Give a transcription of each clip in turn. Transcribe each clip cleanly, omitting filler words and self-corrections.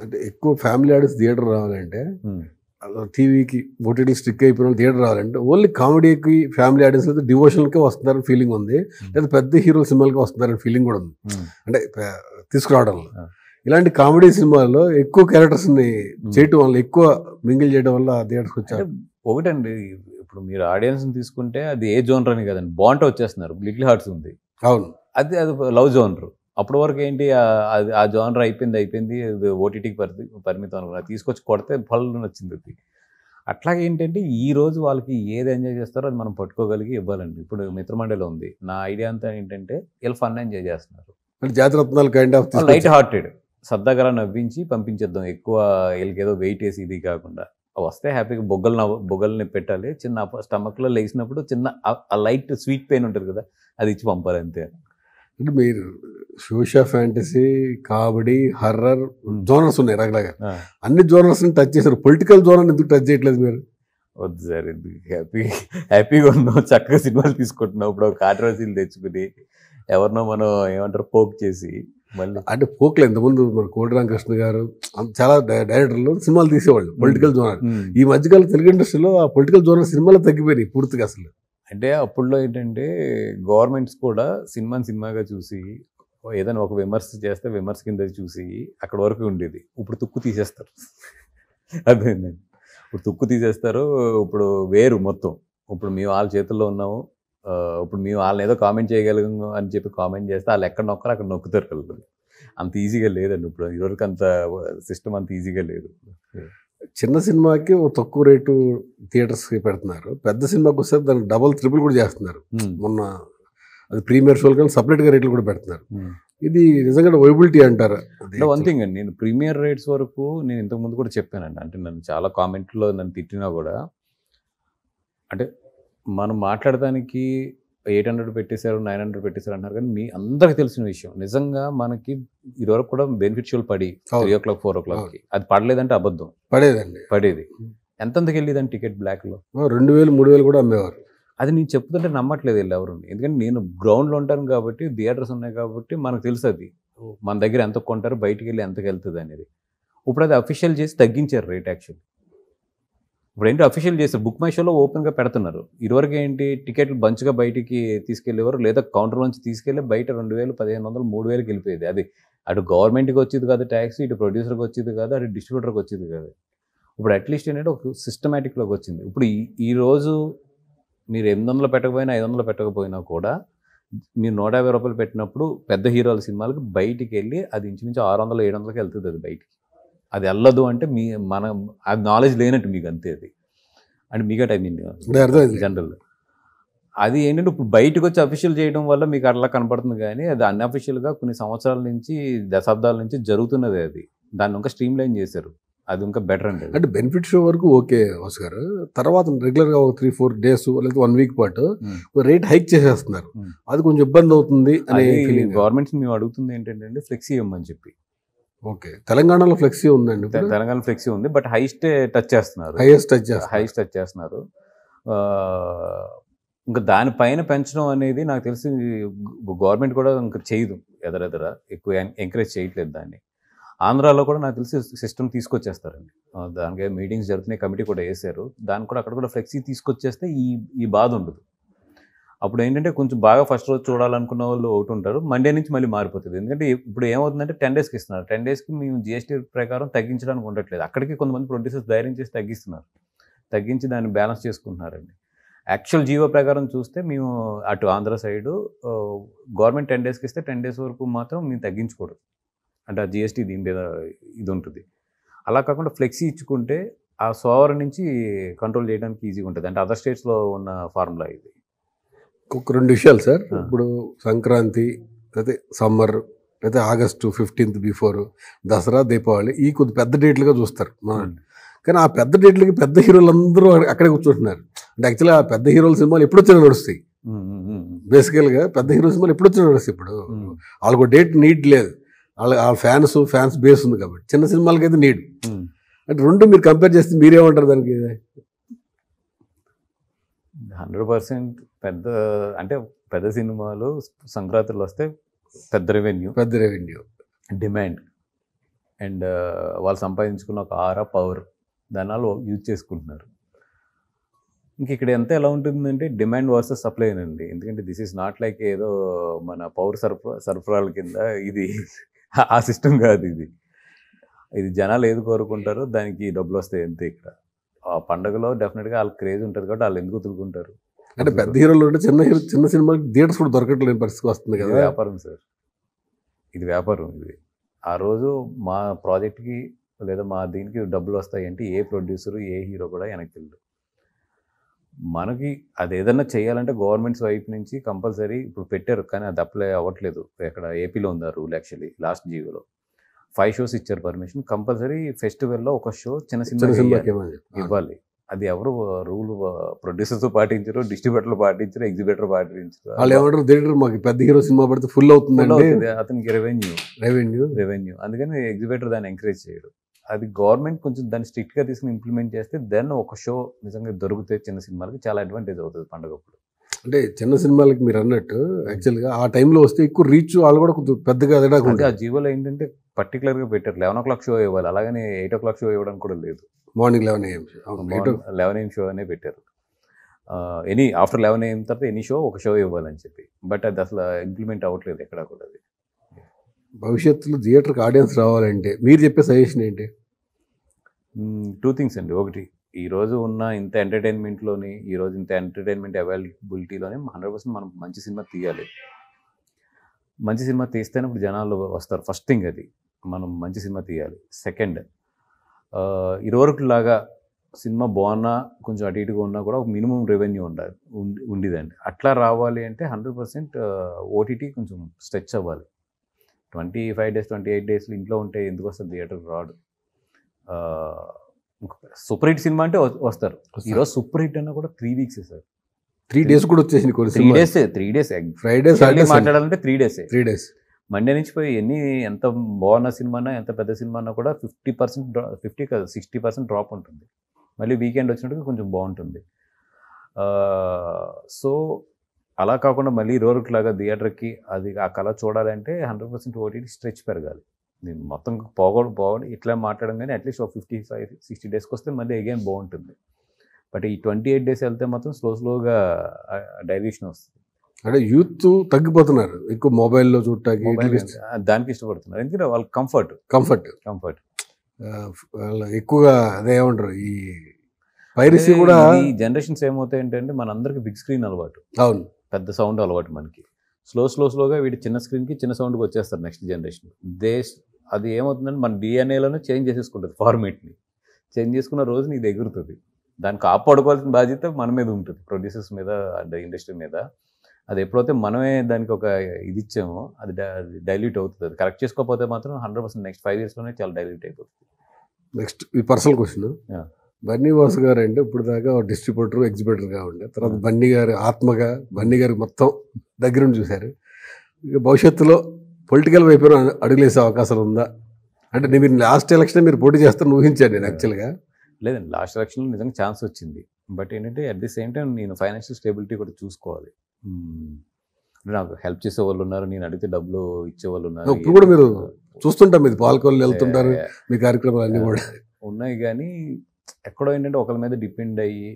అంటే ఎక్కువ family audience theatre రావాలంటే టీవీకి ఓటీటీ స్టిక్ అయిపోయిన థియేటర్ రావాలంటే ఓన్లీ కామెడీకి ఫ్యామిలీ ఆడియన్స్ అయితే డివోషనల్కే వస్తున్నారని ఫీలింగ్ ఉంది, లేదా పెద్ద హీరో సినిమాలకి వస్తున్నారని ఫీలింగ్ కూడా ఉంది. అంటే తీసుకురావడంలో ఇలాంటి కామెడీ సినిమాల్లో ఎక్కువ క్యారెక్టర్స్ని చేయటం వల్ల, ఎక్కువ మింగిల్ చేయడం వల్ల థియేటర్స్కి వచ్చారు. ఒకటండి, ఇప్పుడు మీరు ఆడియన్స్ని తీసుకుంటే అది ఏ జోనర్ అని కదండి, బాగుంటే వచ్చేస్తున్నారు. లిటిల్ హార్ట్స్ ఉంది, అవును, అది లవ్ జోనర్. అప్పటి వరకు ఏంటి, అది ఆ జోనర్ అయిపోయింది, ఓటీటీకి పరిమితం అనుకున్నా, తీసుకొచ్చి కొడితే పళ్ళు వచ్చింది అది. అట్లాగే ఏంటంటే ఈ రోజు వాళ్ళకి ఏది ఎంజాయ్ చేస్తారో అది మనం పట్టుకోగలిగి ఇవ్వాలండి. ఇప్పుడు మిత్రమండలి ఉంది, నా ఐడియా అంతా ఏంటంటే వీళ్ళు ఫన్ ఎంజాయ్ చేస్తున్నారు, జాతిరత్నాలు కైండ్ ఆఫ్ లైట్ హార్టెడ్, సరదాగా నవ్వించి పంపించేద్దాం. ఎక్కువ వీళ్ళకి ఏదో వెయిట్ వేసి ఇది కాకుండా వస్తే హ్యాపీగా బొగ్గల్ని పెట్టాలి. చిన్న స్టమక్లో లేచినప్పుడు చిన్న ఆ లైట్ స్వీట్ పెయిన్ ఉంటుంది కదా, అది ఇచ్చి పంపాలి అంతే. అంటే మీరు socio fantasy, comedy, horror genres ఉన్నాయి రకరకాల, అన్ని జోనర్స్ని టచ్ చేశారు. పొలిటికల్ జోనర్ ఎందుకు టచ్ చేయట్లేదు మీరు? వద్దు సార్, ఎందుకు, హ్యాపీగా ఉన్నాం, చక్కగా సినిమాలు తీసుకుంటున్నాం. ఇప్పుడు కాంట్రవర్సీలు తెచ్చుకుని ఎవరినో మనం ఏమంటారు పోక్ చేసి మళ్ళీ, అంటే పోక్లు ఎంతమంది మన కోటి రామకృష్ణ గారు చాలా డైరెక్టర్లు సినిమాలు తీసేవాళ్ళు పొలిటికల్ జోనర్. ఈ మధ్యకాలం తెలుగు ఇండస్ట్రీలో ఆ పొలిటికల్ జోనర్ సినిమాలు తగ్గిపోయినాయి పూర్తిగా అసలు. అంటే అప్పుడులో ఏంటంటే గవర్నమెంట్స్ కూడా సినిమాగా చూసి ఏదైనా ఒక విమర్శ చేస్తే విమర్శ కింద చూసి అక్కడ వరకు ఉండేది. ఇప్పుడు తుక్కు తీసేస్తారు, అర్థమైందండి. ఇప్పుడు తుక్కు తీసేస్తారు. ఇప్పుడు వేరు మొత్తం. ఇప్పుడు మేము వాళ్ళ చేతుల్లో ఉన్నాము, ఇప్పుడు మేము వాళ్ళని ఏదో కామెంట్ చేయగలిగాము అని చెప్పి కామెంట్ చేస్తే వాళ్ళు ఎక్కడ నొక్కరు అక్కడ నొక్కుతారు వాళ్ళు. అంత ఈజీగా లేదండి ఇప్పుడు, ఇదివరకు అంత సిస్టమ్ అంత ఈజీగా లేదు. చిన్న సినిమాకి తక్కువ రేటు థియేటర్స్కి పెడుతున్నారు, పెద్ద సినిమాకి వస్తే దానికి డబల్ ట్రిపుల్ కూడా చేస్తున్నారు. మొన్న అది ప్రీమియర్ షోలు కానీ సపరేట్గా రేట్లు కూడా పెడుతున్నారు. ఇది నిజంగా వైబిలిటీ అంటారు? వన్ థింగ్ అండి, నేను ప్రీమియర్ రేట్స్ వరకు నేను ఇంతకుముందు కూడా చెప్పానండి. అంటే నన్ను చాలా కామెంట్లో నన్ను తిట్టినా కూడా, అంటే మనం మాట్లాడడానికి 800 పెట్టేశారు, 900 పెట్టేశారు అంటారు, కానీ మీ అందరికి తెలిసిన విషయం నిజంగా మనకి ఇదివరకు కూడా బెనిఫిట్ షోలు పడి 3 o'clock 4 o'clockకి, అది పడలేదంటే అబద్ధం. పడేది. ఎంతకి వెళ్ళేదండి టికెట్ బ్లాక్లో? 2000 3000 కూడా అమ్మేవారు. అది నేను చెప్తుంటే నమ్మట్లేదు వీళ్ళు ఎవరు. ఎందుకంటే నేను గ్రౌండ్లో ఉంటాను కాబట్టి, థియేటర్స్ ఉన్నాయి కాబట్టి మనకు తెలుసు అది మన దగ్గర ఎంత కొంటారు, బయటికి వెళ్ళి ఎంతకు వెళ్తుంది అనేది. ఇప్పుడు అది అఫీషియల్ చేసి తగ్గించారు రేట్. యాక్చువల్లీ ఇప్పుడు ఏంటి అఫీషియల్ చేస్తారు, బుక్ మై షోలో ఓపెన్గా పెడుతున్నారు. ఇదివరకు ఏంటి టికెట్లు బంచ్గా బయటికి తీసుకెళ్ళేవారు, లేదా కౌంటర్ నుంచి తీసుకెళ్ళి బయట 2000 1500 3000కి వెళ్ళిపోయేది. అది అటు గవర్నమెంట్కి వచ్చేది కాదు ట్యాక్స్, ఇటు ప్రొడ్యూసర్కి వచ్చేది కాదు, అటు డిస్ట్రిబ్యూటర్కి వచ్చేది కాదు. ఇప్పుడు అట్లీస్ట్ ఏంటంటే ఒక సిస్టమేటిక్లోకి వచ్చింది. ఇప్పుడు ఈరోజు మీరు 800 పెట్టకపోయినా 500 పెట్టకపోయినా కూడా మీరు 150 రూపాయలు పెట్టినప్పుడు పెద్ద హీరోల సినిమాలకు బయటికి వెళ్ళి అది ఇంచుమించు 600 700కి వెళ్తుంది. అది బయటికి అది వెళ్ళదు అంటే మనం అది నాలెడ్జ్ లేనట్టు మీకు అంతే. అది అంటే మీకు ఐ మీన్ జనరల్ అది ఏంటంటే ఇప్పుడు బయటకు వచ్చి అఫీషియల్ చేయడం వల్ల మీకు అట్లా కనపడుతుంది, కానీ అది అన్అఫీషియల్గా కొన్ని సంవత్సరాల నుంచి దశాబ్దాల నుంచి జరుగుతున్నది. అది దాన్ని ఇంకా స్ట్రీమ్ లైన్ చేశారు, అది ఇంకా బెటర్ అండి. అంటే బెనిఫిట్ షో వరకు ఓకే గారు, తర్వాత రెగ్యులర్గా ఒక 3-4 days లేదా 1 week పాటు రేట్ హైక్ చేసేస్తున్నారు. అది కొంచెం ఇబ్బంది అవుతుంది అనే ఫీలింగ్. గవర్నమెంట్స్ మేము అడుగుతుంది ఏంటంటే ఫ్లెక్సీ ఇవ్వమని చెప్పి. ఓకే, తెలంగాణలో ఫ్లెక్సీ ఉందండి, తెలంగాణ ఫ్లెక్సీ ఉంది, బట్ హైయెస్ట్ టచ్ చేస్తున్నారు. ఇంకా దానిపైన పెంచడం అనేది నాకు తెలిసి గవర్నమెంట్ కూడా ఇంకా చేయదు, ఎదరెదర ఎక్కువ ఎంకరేజ్ చేయట్లేదు దాన్ని. ఆంధ్రాలో కూడా నాకు తెలిసి సిస్టమ్ తీసుకొచ్చేస్తారండి, దానికి మీటింగ్స్ జరుగుతున్నాయి, కమిటీ కూడా వేసారు, దానికి కూడా అక్కడ కూడా ఫ్లెక్సీ తీసుకొచ్చేస్తే ఈ బాధ ఉండదు. అప్పుడు ఏంటంటే కొంచెం బాగా ఫస్ట్ రోజు చూడాలనుకున్న వాళ్ళు ఒకటి ఉంటారు, మండే నుంచి మళ్ళీ మారిపోతుంది. ఎందుకంటే ఇప్పుడు ఏమవుతుందంటే 10 daysకి ఇస్తున్నారు, 10 daysకి మేము GST ప్రకారం తగ్గించడానికి ఉండట్లేదు. అక్కడికి కొంతమంది ప్రొడ్యూసర్స్ ధైర్యం చేసి తగ్గించి దాన్ని బ్యాలెన్స్ చేసుకుంటున్నారండి. యాక్చువల్ జీవో ప్రకారం చూస్తే మేము అటు ఆంధ్ర సైడు గవర్నమెంట్ 10 daysకి ఇస్తే 10 days వరకు మాత్రం మేము తగ్గించకూడదు, అంటే ఆ GST దీని మీద ఇది ఉంటుంది. అలా కాకుండా ఫ్లెక్సీ ఇచ్చుకుంటే ఆ సోవర్ నుంచి కంట్రోల్ చేయడానికి ఈజీగా ఉంటుంది. అంటే అదర్ స్టేట్స్లో ఉన్న ఫార్ములా ఇది. ఒక 2 విషయాలు సార్, ఇప్పుడు సంక్రాంతి అయితే సమ్మర్ అయితే August 15th before Dasara Deepavali ఈ కొద్ది పెద్ద డేట్లుగా చూస్తారు, కానీ ఆ పెద్ద డేట్లకి పెద్ద హీరోలు అందరూ అక్కడే కూర్చుంటున్నారు. అంటే యాక్చువల్గా ఆ పెద్ద హీరోల సినిమాలు ఎప్పుడు వచ్చినా నడుస్తాయి, బేసికల్గా పెద్ద హీరో సినిమాలు ఎప్పుడు వచ్చినా నడుస్తాయి. ఇప్పుడు వాళ్ళకు డేట్ నీడ్ లేదు, వాళ్ళ ఫ్యాన్స్ బేస్ ఉంది కాబట్టి. చిన్న సినిమాలకైతే నీడ్. అంటే రెండు మీరు కంపేర్ చేస్తే మీరేమంటారు దానికి? 100% పెద్ద సినిమాలు సంక్రాంతిలో వస్తే పెద్ద రెవెన్యూ, డిమాండ్. అండ్ వాళ్ళు సంపాదించుకున్న ఒక ఆరా పవర్ దాని వాళ్ళు యూజ్ చేసుకుంటున్నారు. ఇంక ఇక్కడ ఎంత ఎలా ఉంటుందంటే డిమాండ్ వర్సెస్ సప్లై అండి. ఎందుకంటే దిస్ ఈజ్ నాట్ లైక్ ఏదో మన పౌర సరఫరాల కింద ఇది ఆ సిస్టమ్ కాదు. ఇది జనాలు ఏది కోరుకుంటారో దానికి డబ్బులు వస్తాయి అంతే. ఇక్కడ ఆ పండుగలో డెఫినెట్గా వాళ్ళకి క్రేజ్ ఉంటుంది కాబట్టి వాళ్ళు ఎందుకు వదులుకుంటారు. అంటే పెద్ద హీరోలు ఉంటే చిన్న సినిమాకి థియేటర్స్ కూడా దొరకట్లేని పరిస్థితి వస్తుంది కదా. వ్యాపారం సార్, ఇది వ్యాపారం. ఆ రోజు మా ప్రాజెక్ట్కి లేదా మా దీనికి డబ్బులు వస్తాయి అంటే ఏ ప్రొడ్యూసరు ఏ హీరో కూడా వెనక్కి వెళ్ళదు. మనకి అది ఏదన్నా చేయాలంటే గవర్నమెంట్స్ వైపు నుంచి కంపల్సరీ ఇప్పుడు పెట్టారు, కానీ అది అప్లై అవ్వట్లేదు. ఇక్కడ ఏపీలో ఉంది రూల్. యాక్చువల్లీ లాస్ట్ జీవోలో 5 షోస్ ఇచ్చారు పర్మిషన్. కంపల్సరీ ఫెస్టివల్లో ఒక షో చిన్న సినిమా ఇవ్వాలి. అది ఎవరు రూల్ ప్రొడ్యూసర్స్ పాటించరు, డిస్ట్రిబ్యూటర్లు పాటించరు, ఎగ్జిబిటర్ పాటించరు. వాళ్ళు ఏమంటారు, థియేటర్ మాకు పెద్ద హీరో సినిమా పడితే ఫుల్ అవుతుంది, అతనికి రెవెన్యూ. అందుకని ఎగ్జిబిటర్ దాన్ని ఎంకరేజ్ చేయరు. అది గవర్నమెంట్ కొంచెం దాన్ని స్ట్రిక్ట్గా తీసుకుని ఇంప్లిమెంట్ చేస్తే దెన్ ఒక షో నిజంగా దొరికితే చిన్న సినిమాలకి చాలా అడ్వాంటేజ్ అవుతుంది పండుగప్పుడు. అంటే చిన్న సినిమాలకి మీరు అన్నట్టు యాక్చువల్గా ఆ టైంలో వస్తే ఎక్కువ రీచ్ వాళ్ళు కూడా కొంచెం పెద్దగా ఎదడానికి. ఆ జీవోలో ఏంటంటే పర్టికులర్గా పెట్టారు 11 o'clock షో ఇవ్వాలి, అలాగని 8 o'clock షో ఇవ్వడానికి కూడా లేదు. మార్నింగ్ 11 AM షో అనే పెట్టారు. ఆఫ్టర్ 11 AM తర్వాత ఎనీ షో ఒక షో ఇవ్వాలని చెప్పి. బట్ అది అసలు ఇంప్లిమెంట్ అవ్వట్లేదు ఎక్కడ కూడా. అది భవిష్యత్తులో థియేటర్కి ఆడియన్స్ రావాలంటే మీరు చెప్పే సజెషన్ ఏంటి? 2 things అండి. ఒకటి, ఈరోజు ఉన్న ఇంత ఎంటర్టైన్మెంట్లోని, ఈరోజు ఇంత ఎంటర్టైన్మెంట్ అవైలబిలిటీలోనే 100% మనం మంచి సినిమా తీయాలి. మంచి సినిమా తీస్తేనే ఇప్పుడు జనాలు వస్తారు. ఫస్ట్ థింగ్ అది, మనం మంచి సినిమా తీయాలి. సెకండ్, ఇదివరకు లాగా సినిమా బాగున్నా కొంచెం అటు ఇటుగా ఉన్నా కూడా ఒక మినిమం రెవెన్యూ ఉండేదండి. అట్లా రావాలి అంటే 100% ఓటీటీ కొంచెం స్ట్రెచ్ అవ్వాలి. 25 days 28 days ఇంట్లో ఉంటే ఎందుకు వస్తుంది థియేటర్ రాడు. సూపర్ హిట్ సినిమా అంటే వస్తారు. ఈరోజు సూపర్ హిట్ అన్నా కూడా 3 weeks సార్. 3 days కూడా వచ్చేసింది. 3 days ఫ్రైడే మాట్లాడాలంటే 3 days. మండే నుంచి పోయి ఎంత బాగున్న సినిమా ఎంత పెద్ద సినిమా అన్నా కూడా 60% డ్రాప్ ఉంటుంది. మళ్ళీ వీకెండ్ వచ్చినట్టుగా కొంచెం బాగుంటుంది. సో అలా కాకుండా మళ్ళీ లాగా థియేటర్కి అది ఆ కళ చూడాలంటే 100% ఓటీటీ స్ట్రెచ్ పెరగాలి. నేను మొత్తం పోగొడు ఇట్లా మాట్లాడడం కానీ అట్లీస్ట్ ఒక 55-60 daysకి వస్తే మళ్ళీ అగైన్ బాగుంటుంది. బట్ ఈ 28 days వెళ్తే మాత్రం స్లోగా డైల్యూషన్ వస్తుంది. అంటే యూత్ తగ్గిపోతున్నారు, ఎక్కువ మొబైల్లో చూడటానికి దానికి ఇష్టపడుతున్నారు. ఎందుకంటే వాళ్ళకి కంఫర్ట్ ఎక్కువగా అదే ఏమంటారు, ఈ పైరసీ కూడా. ఈ జనరేషన్స్ ఏమవుతాయి అంటే మనందరికి బిగ్ స్క్రీన్ అలవాటు, అవును, పెద్ద సౌండ్ అలవాటు. మనకి స్లోగా వీటి చిన్న స్క్రీన్కి చిన్న సౌండ్కి వచ్చేస్తారు నెక్స్ట్ జనరేషన్. అది ఏమవుతుందంటే మన డిఎన్ఏలోనే చేంజ్ చేసేసుకుంటుంది. ఫార్మేట్ని చేంజ్ చేసుకున్న రోజు నీకు ఎగురుతుంది. దాన్ని కాపాడుకోవాల్సిన బాధ్యత మన మీద ఉంటుంది, ప్రొడ్యూసర్స్ మీద అండ్ ఇండస్ట్రీ మీద. అది ఎప్పుడైతే మనమే దానికి ఒక ఇది ఇచ్చామో అది డైల్యూట్ అవుతుంది. అది కరెక్ట్ చేసుకోకపోతే మాత్రం 100% నెక్స్ట్ 5 yearsలోనే చాలా డైల్యూట్ అయిపోతుంది. నెక్స్ట్ ఈ పర్సనల్ క్వశ్చన్, బన్నీ వాసు గారు అంటే ఇప్పుడు దాకా డిస్ట్రిబ్యూటర్ ఎగ్జిబ్యూటర్గా ఉండే, తర్వాత బన్నీ గారు ఆత్మగా బన్నీ గారు మొత్తం దగ్గరుండి చూశారు. ఇక భవిష్యత్తులో పొలిటికల్ వైపు అడుగులేసే అవకాశం ఉందా? అంటే మీరు లాస్ట్ ఎలక్షన్ మీరు పోటీ చేస్తారని ఊహించాను నేను యాక్చువల్గా. లేదండి, లాస్ట్ ఎలక్షన్లో నిజంగా ఛాన్స్ వచ్చింది. బట్ ఏంటంటే అట్ ది సేమ్ టైం నేను ఫైనాన్షియల్ స్టేబిలిటీ కూడా చూసుకోవాలి. నాకు హెల్ప్ చేసే వాళ్ళు ఉన్నారు, నేను అడిగితే డబ్బులు ఇచ్చేవాళ్ళు ఉన్నారు. ఇప్పుడు కూడా మీరు చూస్తుంటాం, మీరు పాల్గొని వెళ్తుంటారు, మీ కార్యక్రమాలు అన్నీ కూడా ఉన్నాయి. కానీ ఎక్కడో ఏంటంటే ఒకరి మీద డిపెండ్ అయ్యి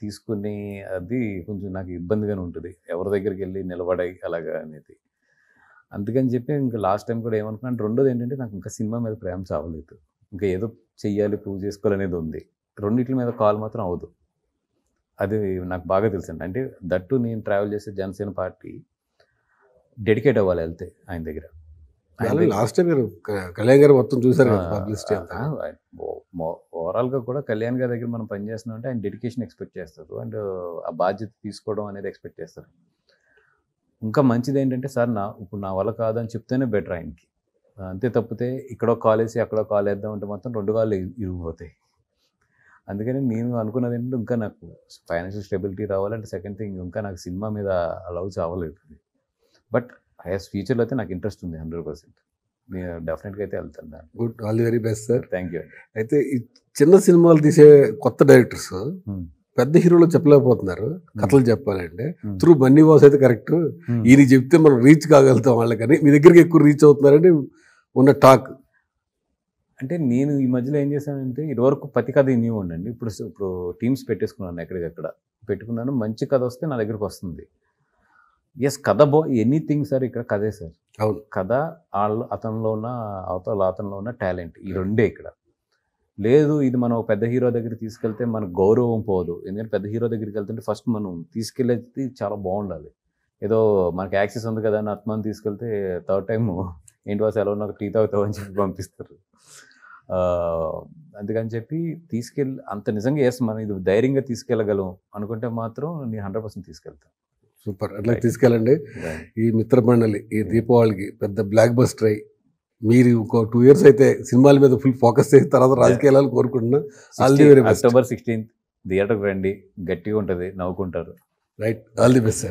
తీసుకుని అది కొంచెం నాకు ఇబ్బందిగానే ఉంటుంది, ఎవరి దగ్గరికి వెళ్ళి నిలబడాయి అలాగా అనేది. అందుకని చెప్పి ఇంకా లాస్ట్ టైం కూడా ఏమనుకున్నాను. రెండోది ఏంటంటే నాకు ఇంకా సినిమా మీద ప్రేమ చావలేదు, ఇంకా ఏదో చెయ్యాలి ప్రూవ్ చేసుకోవాలనేది ఉంది. రెండింటి మీద కాల్ మాత్రం అవ్వదు. అది నాకు బాగా తెలుసండి. అంటే దట్టు నేను ట్రావెల్ చేసే జనసేన పార్టీ డెడికేట్ అవ్వాలి వెళ్తే ఆయన దగ్గర. లాస్ట్ టైం మీరు కళ్యాణ్ గారు మొత్తం చూసారు, ఓవరాల్గా కూడా కళ్యాణ్ గారి దగ్గర మనం పనిచేస్తున్నాం అంటే ఆయన డెడికేషన్ ఎక్స్పెక్ట్ చేస్తారు అండ్ ఆ బాధ్యత తీసుకోవడం అనేది ఎక్స్పెక్ట్ చేస్తారు. ఇంకా మంచిది ఏంటంటే సార్ ఇప్పుడు నా వల్ల కాదని చెప్తేనే బెటర్ ఆయనకి. అంతే తప్పితే ఇక్కడో కాల్ వేసి అక్కడో కాల్ వేద్దాం అంటే మొత్తం 2 కాళ్ళు ఇరిగిపోతాయి. అందుకని నేను అనుకున్నది ఏంటంటే ఇంకా నాకు ఫైనాన్షియల్ స్టెబిలిటీ రావాలంటే సెకండ్ థింగ్ ఇంకా నాకు సినిమా మీద లవ్ చావలేదు. బట్ ఫ్యూచర్లో అయితే నాకు ఇంట్రెస్ట్ ఉంది 100%. నేను డెఫినెట్గా అయితే వెళ్తాను. Good, all the very best sir. Thank you. అయితే ఈ చిన్న సినిమాలు తీసే కొత్త డైరెక్టర్స్ పెద్ద హీరోలు చెప్పలేకపోతున్నారు కథలు చెప్పాలంటే. త్రూ బన్నీ వాసు అయితే కరెక్ట్, ఈయన చెప్తే మనం రీచ్ కాగలుగుతాం వాళ్ళకని. మీ దగ్గరికి ఎక్కువ రీచ్ అవుతున్నారని ఉన్న టాక్. అంటే నేను ఈ మధ్యలో ఏం చేశానంటే ఇదివరకు ప్రతి కథ ఇనివ్వండి అండి. ఇప్పుడు టీమ్స్ పెట్టేసుకున్నాను ఎక్కడికక్కడ పెట్టుకున్నాను. మంచి కథ వస్తే నా దగ్గరికి వస్తుంది. ఎస్ కథ ఎనీథింగ్ సార్ ఇక్కడ కథే సార్. అవును. కథ అతనిలో ఉన్న అతనిలో ఉన్న టాలెంట్ ఈ రెండే ఇక్కడ. లేదు ఇది మనం ఒక పెద్ద హీరో దగ్గరికి తీసుకెళ్తే మనకు గౌరవం పోదు. ఎందుకంటే పెద్ద హీరో దగ్గరికి వెళ్తుంటే ఫస్ట్ మనం తీసుకెళ్ళేది చాలా బాగుండాలి. ఏదో మనకి యాక్సెస్ ఉంది కదా అని ఆత్మాన్ని తీసుకెళ్తే థర్డ్ టైం ఏంటి వాసు ఎలా ఉన్నా టీ తాగుతావు అని చెప్పి పంపిస్తారు. అందుకని చెప్పి అంత నిజంగా మనం ఇది ధైర్యంగా తీసుకెళ్ళగలం అనుకుంటే మాత్రం నేను 100% తీసుకెళ్తాను. సూపర్, అట్లా తీసుకెళ్ళండి. ఈ మిత్రమండలి ఈ దీపావళికి పెద్ద బ్లాక్ బస్టర్ అయ్యి మీరు ఇంకో 2 years అయితే సినిమాల మీద ఫుల్ ఫోకస్ చేసిన తర్వాత రాజకీయాలు కోరుకుంటున్నా. All the very best. October 16th థియేటర్కి రండి, గట్టిగా ఉంటుంది, నవ్వుకుంటారు. Right, all the best.